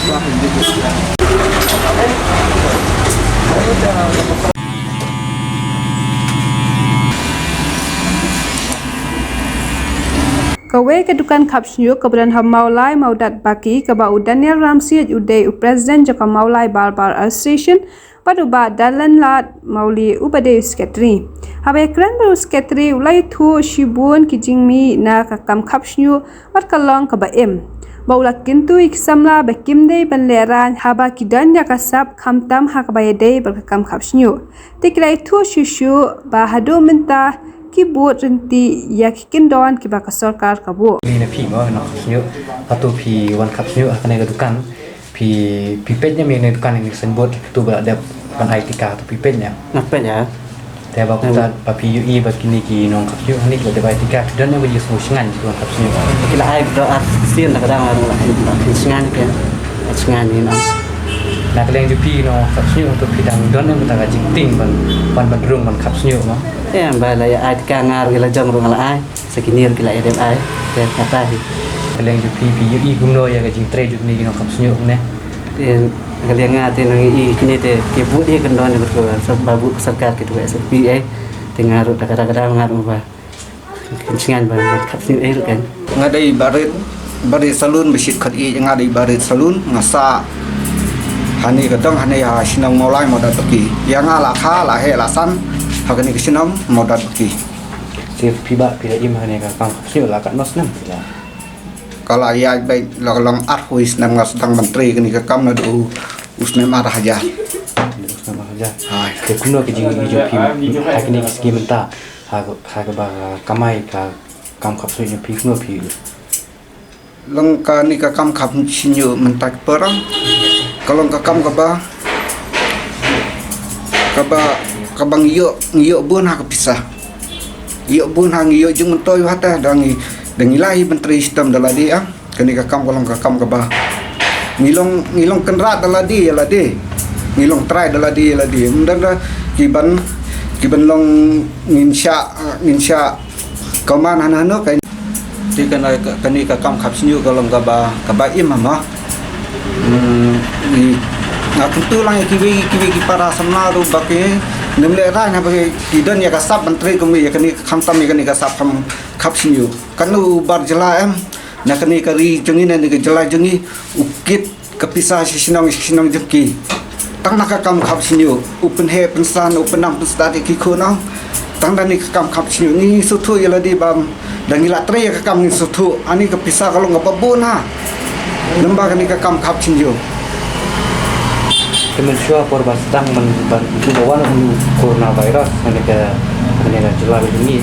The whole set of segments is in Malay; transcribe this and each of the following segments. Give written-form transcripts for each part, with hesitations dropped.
Kawe kedukan kapsnyu keberan ham maulai maudat baki keba Daniel Ramsey udai Presiden Jaka Maulai Balbar Association pada ba dalan lat mauli ubade sketri habe kran baru sketri ulai thu shibun kijingmi na kakam kapsnyu wat kalong keba baula kintu iksamla bekim dei banleran haba kidan ya kasab khamtam hakbaya dei berkakam kapsnyu tikrai thu shushu ba hado menta kibut renti ya kindon kiba ka sarkar kabu ni na phi ma na khapsnyu atu phi wan khapsnyu akane ga dukan phi pipetnya me ne dukan ni senbot tu ba ada ban IT ka tu pipetnya Apa ya? te ba putar pa phi ui ba kini ki nong khapsnyu ni ga ba IT ka dan ne ba yesu singan tu khapsnyu Kila ai berdoa sin nak kadang orang singan ke singan ni nak. na keleng ju phi no khapsnyu tu phi dang don ne ba ga jingting ban rung ban khapsnyu ma Ya bala ya ai ka ngar kila jong rong ala ai sekinir kila edem ai ke kata hi. keleng ju phi ui gumno ya ga jing tre ju ni no khapsnyu ne Then kalian ngati nang i kini te kibu dia kendon ni berkuat sebab sarkar gitu SPA dengar kadang-kadang ngaruh ba. Singan ban kapsin kan. Ngadai barit salun besit khat i ngadai barit salun ngasa hani kadang hani ha sinang molai modat baki yang ala kha la he la san hakani kisinam modat baki si phi ba phi im ne ga kam khapsnyu la ka nos nam la kalau ayah baik long arhuis nam ngasang menteri kini ke kam nadu usne marah aja sama saja ke kuno ke jing ju phi hakini ski menta ha ga ba kamai ka kam khapsnyu phi kuno phi long ka ni ka kam khap sinyo mentak perang kalau ka kam ka ba kabang iyo bun ha pisah iyo bun ha iyo jung toy hata dangi lahi menteri sistem daladi ah kani ka kam ka ba ngilong kenrat daladi ngilong try daladi mendang kiban long nginsya kaman hana kai ti kani ka kam khap sinyu kalau ka ba im ma ni ngakuntu lang kiwi para samna ru bake nemle ra na bake kidan ya kasap menteri kami ya kani khamtam ya kani kasap kham khap sinyu kanu bar jela em na kani kari jengi na ni jela jengi ukit kepisah sinong jeki tang nak kam khap sinyu upen he pensan upenang pensat ki khona tang dani kam khap sinyu ni suthu yala di bam dangila tre ya kam ni suthu ani kepisah kalau ngapabun ha lembah kani kam khap sinyu Kementerian Pertanian sedang membantu bawa coronavirus mereka jelas ini.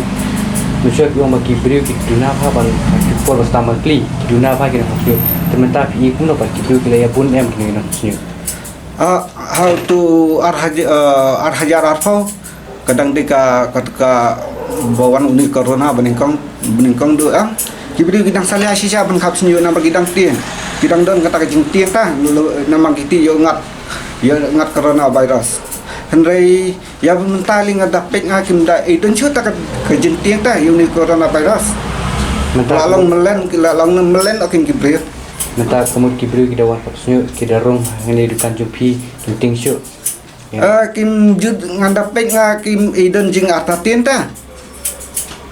Mencuba yang bagi beliau kita dunia apa ban kita pertama kali dunia apa kita maksud teman-teman ini pun dapat kita kira pun kena maksudnya. How to arhajar arfau kadang deka ketika bawan uni corona beningkong do kibri gidang salih asisya ban khap sinyo na bagidang tien gidang don kata kajing tien ta namang kiti yo ngat coronavirus henry ya mentali ngadapek ngakim da idon chuta kajing tien ta yo ni coronavirus lalong melen akin kibri menta kamu kibri kita wan khap sinyo kita rong ngene dukan jumpi penting syu kim jud ngandapek ngakim idon jing ata tien ta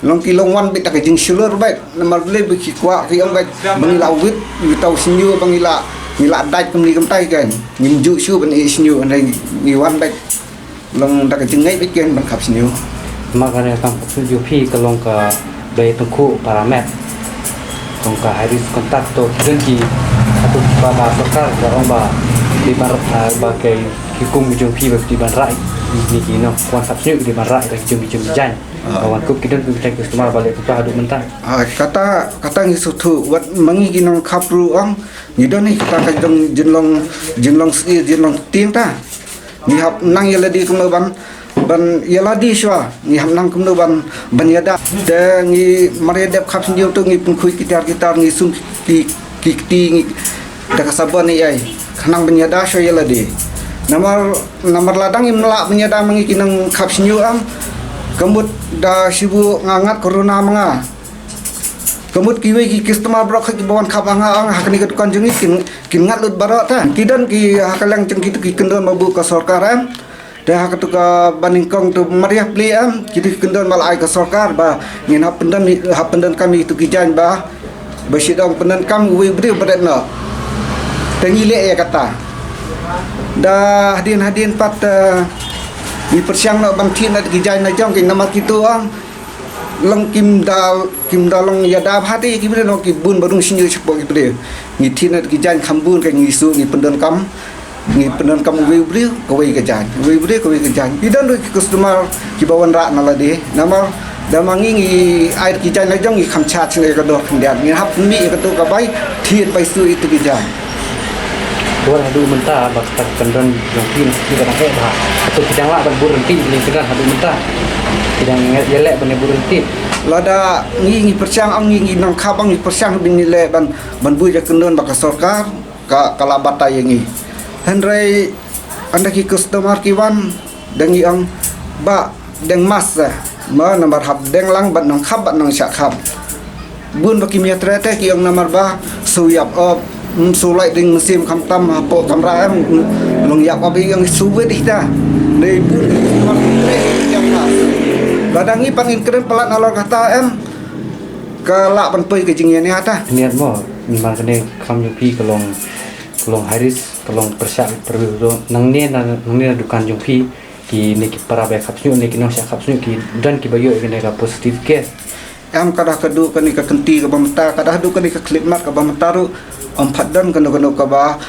long kilong wan bit tak jing sulur baik namar le bi kwa ki ang baik bangila wit tau sinyu bangila dai kemni kemtai kan nimju syu ban e sinyu andai ni wan baik long tak jing ngai bit ken ban khap sinyu makanya kam sinyu phi kalong ka bay tungku paramet tong ka haris kontak to janji atau baba sarkar ka omba di bar bagai hukum jung phi di ban rai ni kino kwan khap sinyu di ban rai ka jung jan kawan ku kita bisa customer balik tu ada mentah kata ngi sutu wat mangi ginong kapru ang ngidon ni kita kajong jenlong tiang ta ni hap nang yaladi kumno ban yaladi shwa ni hap nang kumno ban yada de ngi maredep kap sinyo tu ngi pungkhui kitar ngi sum ki ngi da kasabon ni ai kanang ban yada shwa yaladi namar ladang imla ban yada mangi kinong kap sinyo ang kembut dah sibu ngangat corona Kemut kiwe ki customer brok ki bawan khap anga hakni ka dukan jengi kin ngat lut barak ta kidan ki hakalang jeng kitu ki kendon mabu ka sarkaran dah hak tu ka baningkong tu mariah beli kitu kendon mal ai ka sarkar ba ngin hap pendan kami tu ki jan ba basidang pendan kam we beri badana tengi le ya kata dah hadin pat ni persiang nak bantin nak ki jan na jong ki nama kitu lang kim dalong ya da hati ki bre no ki bun badung sinyu chpo ki bre ni thina ki jan khambun ka ni su ni pendan kam we bre ko we ka jan idan ro ki customer ki bawan ra na la de nama da mangi ni ai ki jan la jong ni kham cha chne ka do khndian ni hap mi ka to ka bai thien bai su itu ki jan Buat hadu mentah bakal kendan yang pin kita nak hebat atau kita nak berhenti ni kita hadu mentah tidak jelek benar berhenti lada ngi persiang ang ngi nang khabang ngi persiang bin ni le ban bu ja kendon baka sarkar ka kalabata yengi henry anda ki customer ki wan dengi ang ba deng mas ma nomor hab deng lang ban nang khab ban nang syak khab bun baki mia trete ki ang nomor ba suyap op sulai ding mesin kam tam po kamera long yap abi yang suwe dah dei bun yang mas badangi pangin keren pelat nalor kata kelak penpui ke jingnya ni ata niat mo memang kena kam jumpi kelong haris kelong persiap perlu nang ni dukan jumpi ki ni ki para ba kapsnyu ni ki no syak kapsnyu ki dan ki bayo kena ka positif ke kadah kedu kani ka kenti ka bamta kadah du kani ka klipmat ka bamtaru padan kena ka ba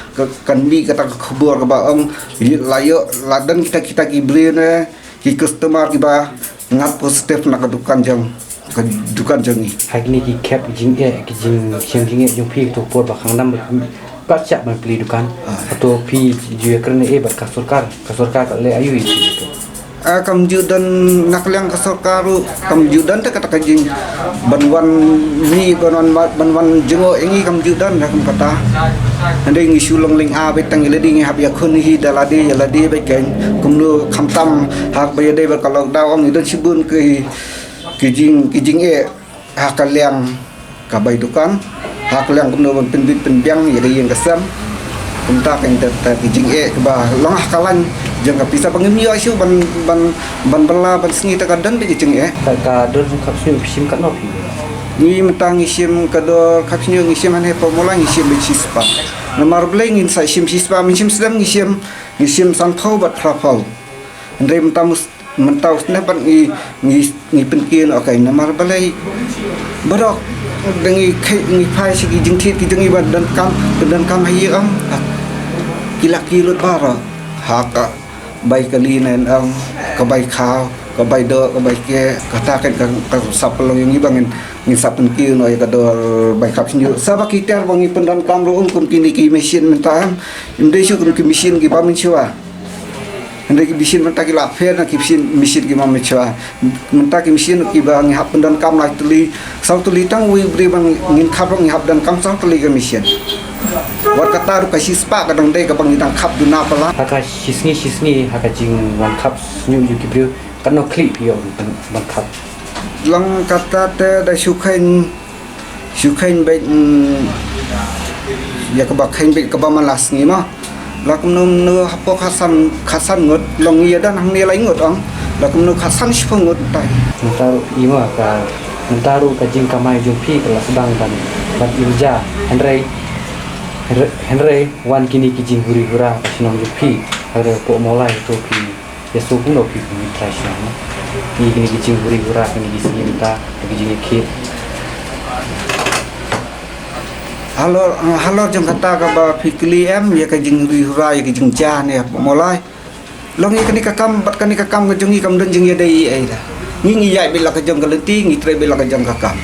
kanbi kata khubur ka ba layo ladan kita gibri ne ki customer ki ba ngat positif nak dukan jang ni hari ni ki cap jing jung pi tu por ba khang nam ba chak ban pli dukan atau pi ju kerana ba ka sarkar ka le ayu itu kam judan naklang ka sarkaru kam judan ta kata kajing banwan jengo ingi kam judan kam kata ande ngi sulong ling a betang ile ding hab ya khun hi daladi be ken kumnu khamtam hak be de ba kalok daw ngi don sibun ki jing hakalyang ka bai dukan hakalyang kumnu ban pen biang ya yang kesam kumta kan ta ki jing ba long hakalan jang ka pisa pangemi asu ban bela ban sengi ta kadan be jing ka dor kapsnyu sim kan no pi ni mentang isim kado kapsnyu isim ane pemula isim be sispa nomor bleng in sa isim sispa isim sedang isim sanpau bat prapau ndai mentau ne ban ni penkin okay nomor balai barok dengi pai sigi jingthit ki dengi badan kam hayi kila bara haka baik kali nen ka baik khao ka baik do ka baik ke kata kan ka sapelong yang ibangin ni sapen ki no ya kador baik kap sinju sabak kita bangi pendan kam ro kum kini ki mesin mentam inde syu kum ki mesin ki pamin chwa inde ki mesin menta ki la fer na ki mesin ki mam chwa menta ki mesin ki bangi hap pendan kam lai tuli sau tuli tang wi bri bang ngin khap rong hap dan kam sau tuli ki mesin wat kata ru kasi spa kadang dei ka bang tang khap duna pala haka sisni haka jing wan kap nyu yu ki bru kan no clip yo ban kap lang kata te da syukhain be ya ka bakhain be ka ba malas ni ma la kum no hapo khasan ngot long ya dan hang ni lai ngot ang la kum no khasan sipong ngot tai mentaru ka jing kamai jumpi kala sedang ban irja Henry wan kini kijing hura sinong jupi ada po mulai to pi yeso kuno pi tradisional ni kini kijing hura kini kisi minta kijing kit halo jang kata ka ba fikli ya kijing hura ya kijing ja ne po mulai long ni kani ka kam ka jungi kam den jing ya dai ai da ni ya bila ka jang ka lenti ni tre bila ka jang ka kam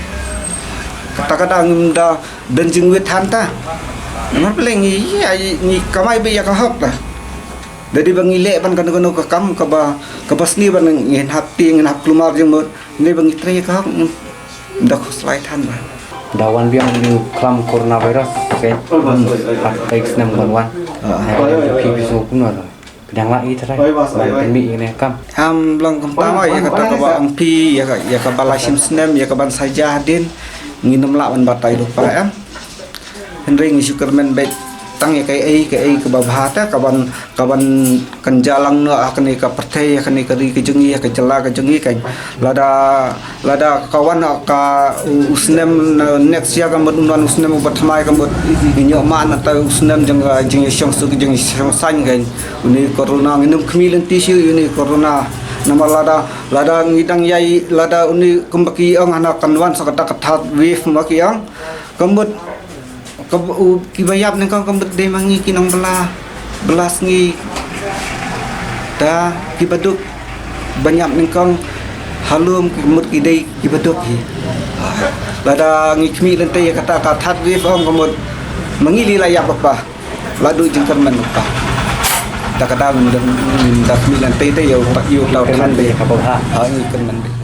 kata-kata ngunda den jing wet hanta nomor paling ni kamai be ya ka hok dah dari bangi le ban kanu ka kam ka ba pasni ban ngin hati ngin hap klumar jeng mot ni bangi tre ka hok dah khusrai than ba dawan biang ni klam coronavirus ke X nam wan pi so kuno kedang lai trai ban mi ne kam long kam ta ya kata ka ba ang pi ya ka balasim snem ya ka ban saja din nginum lawan batai lupa Henry ngi Superman baik tang ya kai ke babhata kawan kan jalang no akan ka pertai akan ka ri ke jengi ka jela ka jengi kan lada kawan ka usnem next year kan bunuan usnem batmai kan bot inyo man atau usnem jeng syong su jeng syong san kan ini corona nginum kemilen tisu ini corona nama lada ngidang yai lada uni kembaki ang anak kanwan sakata katat wave maki ang kembut kibayap nang kembut de mangi kinong belas ngi da kibaduk banyak nang halum kembut kidai kibaduk hi lada ngi kmi lentai kata katat wave ang kembut mangili layak apa ladu jengker menupah tak kadang dan kmi lentai te yo tak yo laut kan be Kabaha. ini kan